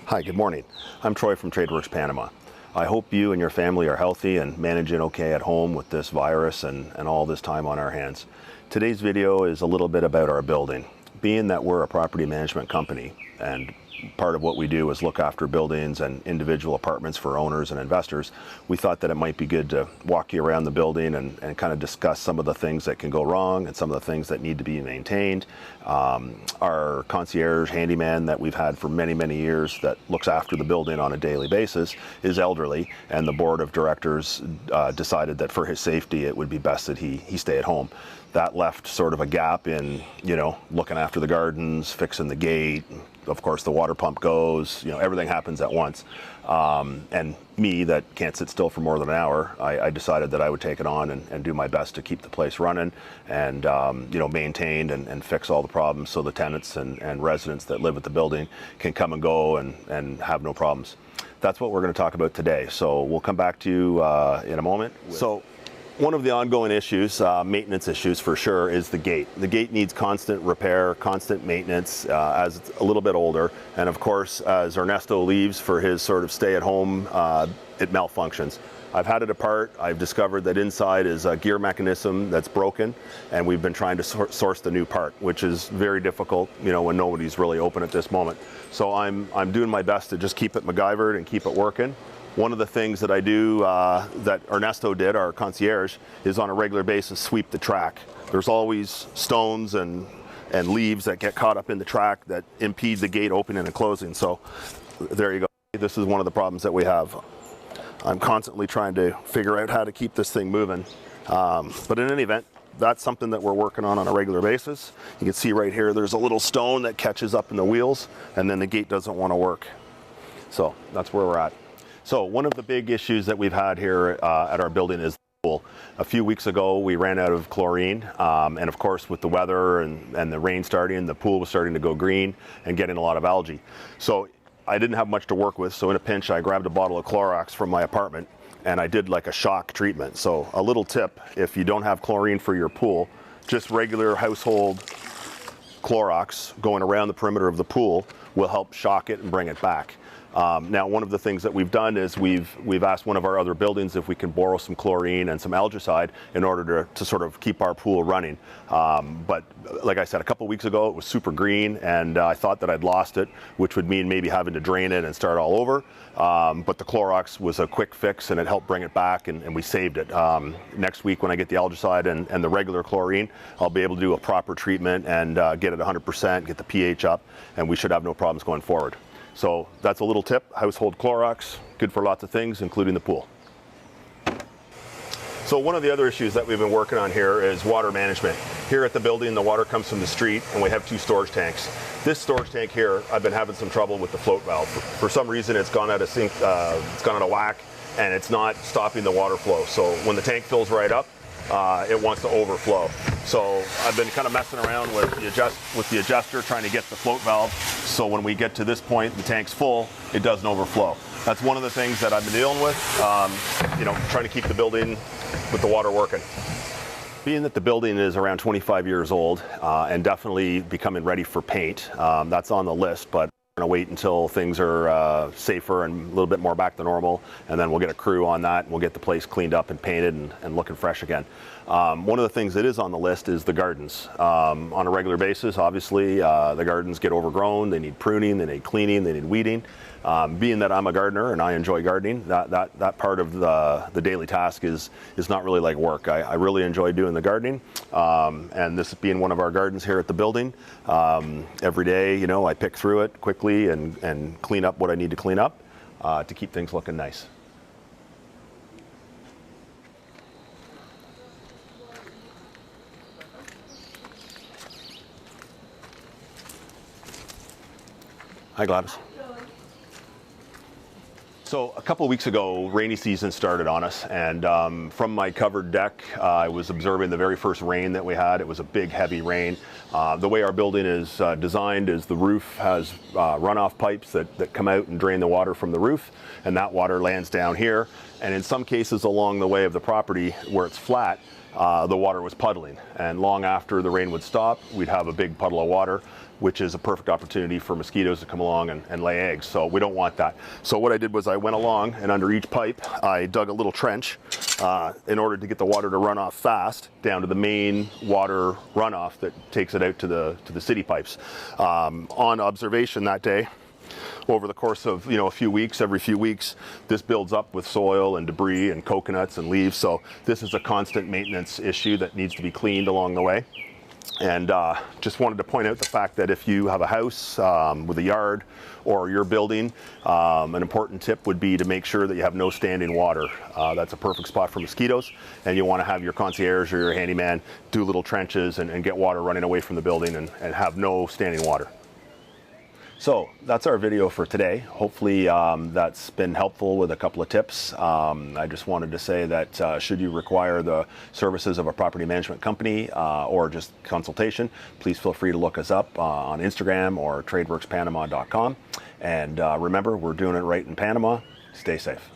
Hi, good morning. I'm Troy from TradeWorks Panama. I hope you and your family are healthy and managing okay at home with this virus and all this time on our hands. Today's video is a little bit about our building. Being that we're a property management company and part of what we do is look after buildings and individual apartments for owners and investors, we thought that it might be good to walk you around the building and kind of discuss some of the things that can go wrong and some of the things that need to be maintained. Our concierge handyman that we've had for many, many years that looks after the building on a daily basis is elderly, and the board of directors decided that for his safety it would be best that he stay at home. That left sort of a gap in, looking after the gardens, fixing the gate. Of course, the water pump goes, everything happens at once. And me, that can't sit still for more than an hour, I decided that I would take it on and do my best to keep the place running and, maintained and fix all the problems so the tenants and residents that live at the building can come and go and have no problems. That's what we're going to talk about today. So we'll come back to you in a moment. So one of the ongoing issues, maintenance issues for sure, is the gate. The gate needs constant repair, constant maintenance as it's a little bit older. And of course, as Ernesto leaves for his sort of stay at home, it malfunctions. I've had it apart. I've discovered that inside is a gear mechanism that's broken, and we've been trying to source the new part, which is very difficult, when nobody's really open at this moment. So I'm doing my best to just keep it MacGyvered and keep it working. One of the things that I do, that Ernesto did, our concierge, is on a regular basis sweep the track. There's always stones and leaves that get caught up in the track that impede the gate opening and closing. So there you go. This is one of the problems that we have. I'm constantly trying to figure out how to keep this thing moving. But in any event, that's something that we're working on a regular basis. You can see right here, there's a little stone that catches up in the wheels, and then the gate doesn't want to work. So that's where we're at. So one of the big issues that we've had here at our building is the pool. A few weeks ago, we ran out of chlorine, and of course with the weather and the rain starting, the pool was starting to go green and getting a lot of algae. So I didn't have much to work with, so in a pinch I grabbed a bottle of Clorox from my apartment and I did like a shock treatment. So a little tip, if you don't have chlorine for your pool, just regular household Clorox going around the perimeter of the pool will help shock it and bring it back. Now, one of the things that we've done is we've asked one of our other buildings if we can borrow some chlorine and some algicide in order to sort of keep our pool running. But like I said, a couple weeks ago, it was super green, and I thought that I'd lost it, which would mean maybe having to drain it and start all over. But the Clorox was a quick fix, and it helped bring it back, and we saved it. Next week, when I get the algicide and the regular chlorine, I'll be able to do a proper treatment and get it 100%, get the pH up, and we should have no problems going forward. So that's a little tip, household Clorox, good for lots of things, including the pool. So one of the other issues that we've been working on here is water management. Here at the building, the water comes from the street, and we have 2 storage tanks. This storage tank here, I've been having some trouble with the float valve. For some reason, it's gone out of sync, it's gone out of whack, and it's not stopping the water flow. So when the tank fills right up, it wants to overflow. So I've been kind of messing around with the adjuster, trying to get the float valve, so when we get to this point, the tank's full, it doesn't overflow. That's one of the things that I've been dealing with, trying to keep the building with the water working. Being that the building is around 25 years old and definitely becoming ready for paint, that's on the list, but we're going to wait until things are safer and a little bit more back to normal, and then we'll get a crew on that and we'll get the place cleaned up and painted and looking fresh again. One of the things that is on the list is the gardens. On a regular basis, obviously, the gardens get overgrown, they need pruning, they need cleaning, they need weeding. Being that I'm a gardener and I enjoy gardening, that part of the daily task is not really like work. I really enjoy doing the gardening, and this being one of our gardens here at the building, every day, I pick through it quickly and clean up what I need to clean up to keep things looking nice. Hi, Gladys. So a couple of weeks ago, rainy season started on us, and from my covered deck, I was observing the very first rain that we had. It was a big, heavy rain. The way our building is designed is the roof has runoff pipes that come out and drain the water from the roof, and that water lands down here. And in some cases along the way of the property where it's flat, the water was puddling. And long after the rain would stop, we'd have a big puddle of water, which is a perfect opportunity for mosquitoes to come along and lay eggs. So we don't want that. So what I did was I went along, and under each pipe, I dug a little trench in order to get the water to run off fast down to the main water runoff that takes it out to the city pipes. On observation that day, over the course of a few weeks, every few weeks, this builds up with soil and debris and coconuts and leaves. So this is a constant maintenance issue that needs to be cleaned along the way. And just wanted to point out the fact that if you have a house with a yard or your building, an important tip would be to make sure that you have no standing water. That's a perfect spot for mosquitoes, and you want to have your concierge or your handyman do little trenches and get water running away from the building and have no standing water. So that's our video for today. Hopefully that's been helpful with a couple of tips. I just wanted to say that should you require the services of a property management company or just consultation, please feel free to look us up on Instagram or tradeworkspanama.com. And remember, we're doing it right in Panama. Stay safe.